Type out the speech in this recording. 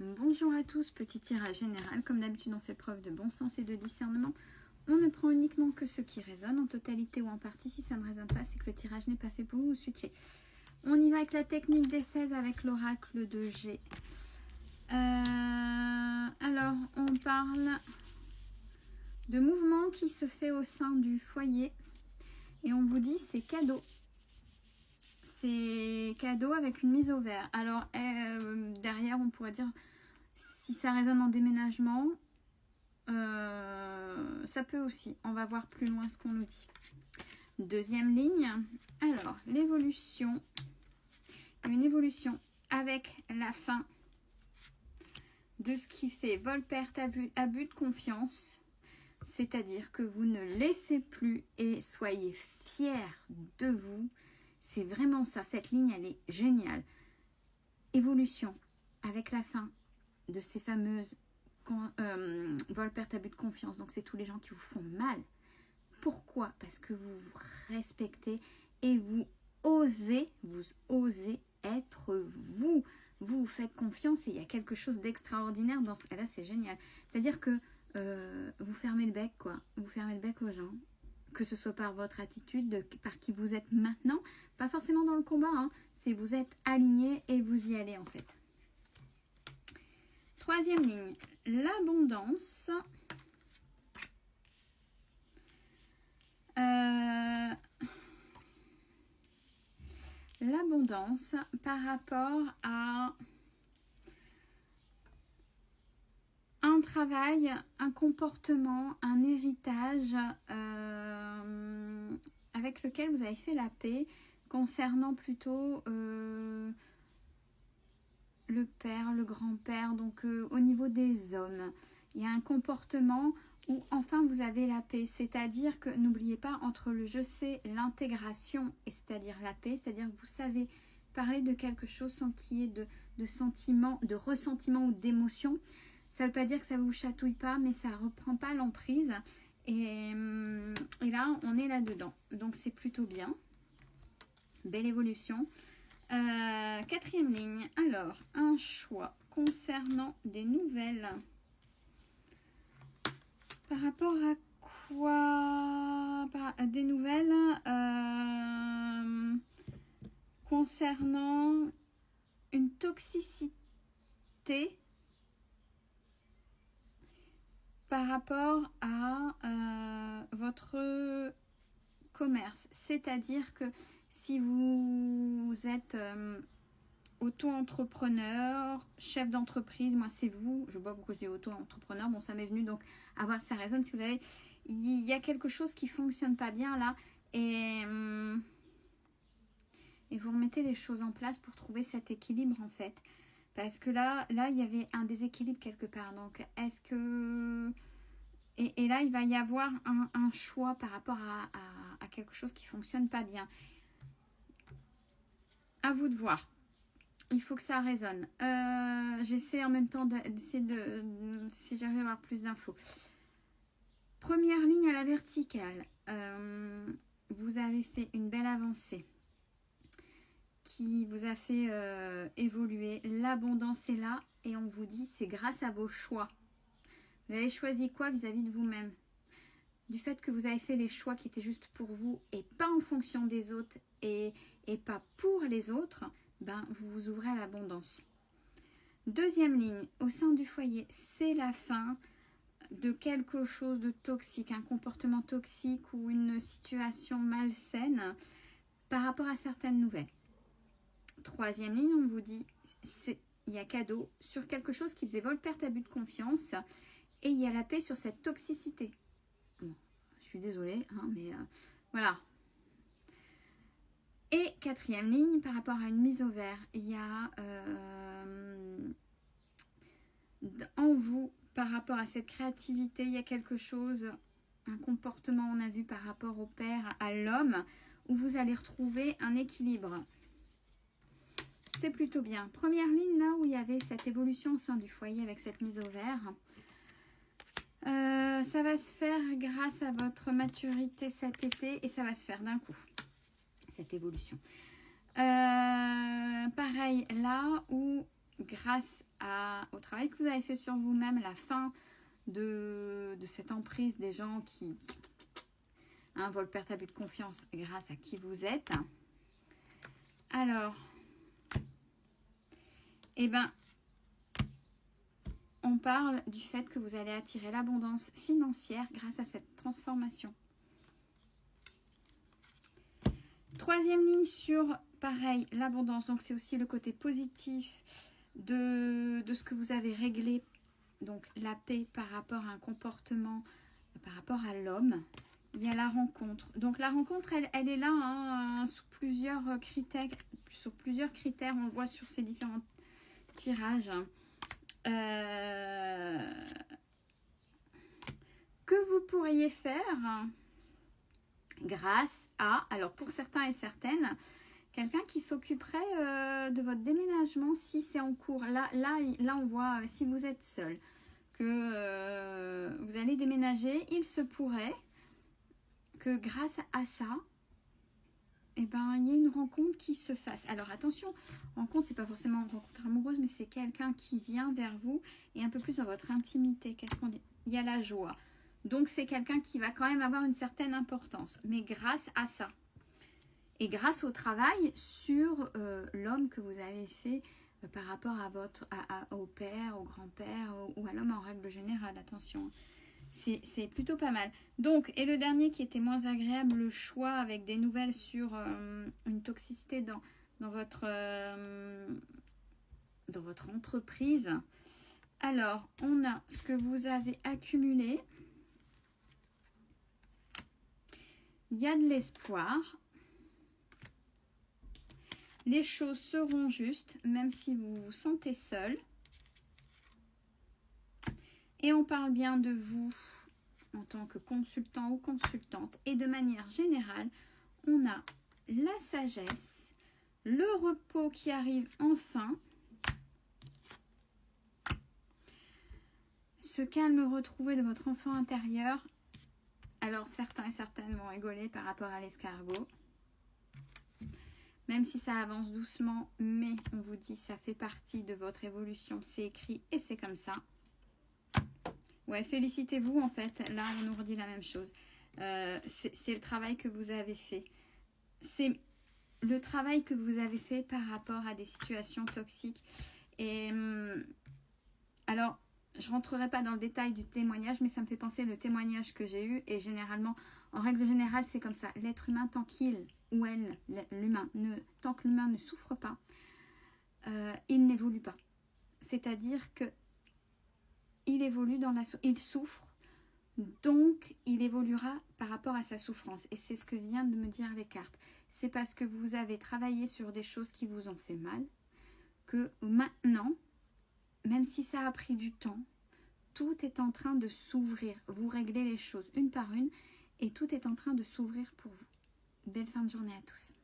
Bonjour à tous, petit tirage général. Comme d'habitude, on fait preuve de bon sens et de discernement. On ne prend uniquement que ce qui résonne, en totalité ou en partie. Si ça ne résonne pas, c'est que le tirage n'est pas fait pour vous. Switchez. On y va avec la technique des 16 avec l'oracle de G. Alors, on parle de mouvement qui se fait au sein du foyer. Et on vous dit c'est cadeau. C'est cadeau avec une mise au vert. Alors, derrière, on pourrait dire, si ça résonne en déménagement, ça peut aussi. On va voir plus loin ce qu'on nous dit. Deuxième ligne. Alors, l'évolution. Une évolution avec la fin de ce qui fait vol-perte, abus de confiance. C'est-à-dire que vous ne laissez plus et soyez fiers de vous. C'est vraiment ça. Cette ligne, elle est géniale. Évolution avec la fin de ces fameuses vol-perte, abus de confiance. Donc, c'est tous les gens qui vous font mal. Pourquoi? Parce que vous vous respectez et vous osez être vous. Vous faites confiance et il y a quelque chose d'extraordinaire dans ce cas-là, c'est génial. C'est-à-dire que vous fermez le bec, quoi. Vous fermez le bec aux gens. Que ce soit par votre attitude, par qui vous êtes maintenant. Pas forcément dans le combat, hein. C'est vous êtes aligné et vous y allez, en fait. Troisième ligne, l'abondance. L'abondance par rapport à un travail, un comportement, un héritage avec lequel vous avez fait la paix concernant plutôt le père, le grand-père, donc au niveau des hommes. Il y a un comportement où enfin vous avez la paix, c'est-à-dire que n'oubliez pas entre le je sais, l'intégration et c'est-à-dire la paix, c'est-à-dire que vous savez parler de quelque chose sans qu'il y ait de sentiment, de ressentiment ou d'émotion. Ça ne veut pas dire que ça ne vous chatouille pas, mais ça ne reprend pas l'emprise. Et là, on est là-dedans. Donc, c'est plutôt bien. Belle évolution. Quatrième ligne. Alors, un choix concernant des nouvelles. Par rapport à quoi? Des nouvelles concernant une toxicité par rapport à votre commerce. C'est-à-dire que si vous êtes auto-entrepreneur, chef d'entreprise, moi c'est vous, je vois pourquoi je dis auto-entrepreneur, bon ça m'est venu donc à voir ça résonne. Si vous avez, il y a quelque chose qui fonctionne pas bien là et vous remettez les choses en place pour trouver cet équilibre en fait. Parce que là, il y avait un déséquilibre quelque part. Donc, est-ce que... Et là, il va y avoir un choix par rapport à quelque chose qui ne fonctionne pas bien. À vous de voir. Il faut que ça résonne. J'essaie en même temps d'essayer de... Si j'arrive à avoir plus d'infos. Première ligne à la verticale. Vous avez fait une belle avancée qui vous a fait évoluer. L'abondance est là et on vous dit c'est grâce à vos choix. Vous avez choisi quoi vis-à-vis de vous-même? Du fait que vous avez fait les choix qui étaient juste pour vous et pas en fonction des autres et pas pour les autres, ben vous vous ouvrez à l'abondance. Deuxième ligne, au sein du foyer, c'est la fin de quelque chose de toxique, un comportement toxique ou une situation malsaine par rapport à certaines nouvelles. Troisième ligne, on vous dit, il y a cadeau sur quelque chose qui faisait vol-perte, abus de confiance et il y a la paix sur cette toxicité. Bon, je suis désolée, hein, mais voilà. Et quatrième ligne, par rapport à une mise au vert, il y a en vous, par rapport à cette créativité, il y a quelque chose, un comportement, on a vu par rapport au père, à l'homme, où vous allez retrouver un équilibre. C'est plutôt bien. Première ligne, là où il y avait cette évolution au sein du foyer avec cette mise au vert. Ça va se faire grâce à votre maturité cet été et ça va se faire d'un coup, cette évolution. Pareil, là où grâce au travail que vous avez fait sur vous-même, la fin de cette emprise des gens qui veulent perdre abus de confiance grâce à qui vous êtes. Alors, eh ben, on parle du fait que vous allez attirer l'abondance financière grâce à cette transformation. Troisième ligne sur, pareil, l'abondance. Donc, c'est aussi le côté positif de ce que vous avez réglé. Donc, la paix par rapport à un comportement, par rapport à l'homme. Il y a la rencontre. Donc, la rencontre, elle est là hein, sous plusieurs critères. Sur plusieurs critères, on le voit sur ces différents tirages. Que vous pourriez faire grâce à, alors pour certains et certaines, quelqu'un qui s'occuperait de votre déménagement si c'est en cours. Là, on voit si vous êtes seul, que vous allez déménager, il se pourrait que grâce à ça, eh ben, il y ait une rencontre qui se fasse. Alors attention, rencontre, c'est pas forcément une rencontre amoureuse, mais c'est quelqu'un qui vient vers vous et un peu plus dans votre intimité. Qu'est-ce qu'on dit? Il y a la joie. Donc c'est quelqu'un qui va quand même avoir une certaine importance, mais grâce à ça. Et grâce au travail sur l'homme que vous avez fait par rapport à au père, au grand-père ou à l'homme en règle générale, attention. C'est plutôt pas mal. Donc, et le dernier qui était moins agréable, le choix avec des nouvelles sur une toxicité dans votre entreprise. Alors, on a ce que vous avez accumulé. Il y a de l'espoir. Les choses seront justes, même si vous vous sentez seul. Et on parle bien de vous en tant que consultant ou consultante. Et de manière générale, on a la sagesse, le repos qui arrive enfin, ce calme retrouvé de votre enfant intérieur. Alors certains et certaines vont rigoler par rapport à l'escargot. Même si ça avance doucement, mais on vous dit ça fait partie de votre évolution. C'est écrit et c'est comme ça. Ouais, félicitez-vous en fait. Là, on nous redit la même chose. C'est le travail que vous avez fait. C'est le travail que vous avez fait par rapport à des situations toxiques. Et alors, je ne rentrerai pas dans le détail du témoignage, mais ça me fait penser au témoignage que j'ai eu. Et généralement, en règle générale, c'est comme ça. L'être humain, tant qu'il ou elle, tant que l'humain ne souffre pas, il n'évolue pas. C'est-à-dire que il évolue il souffre, donc il évoluera par rapport à sa souffrance. Et c'est ce que viennent de me dire les cartes. C'est parce que vous avez travaillé sur des choses qui vous ont fait mal, que maintenant, même si ça a pris du temps, tout est en train de s'ouvrir. Vous réglez les choses une par une et tout est en train de s'ouvrir pour vous. Belle fin de journée à tous.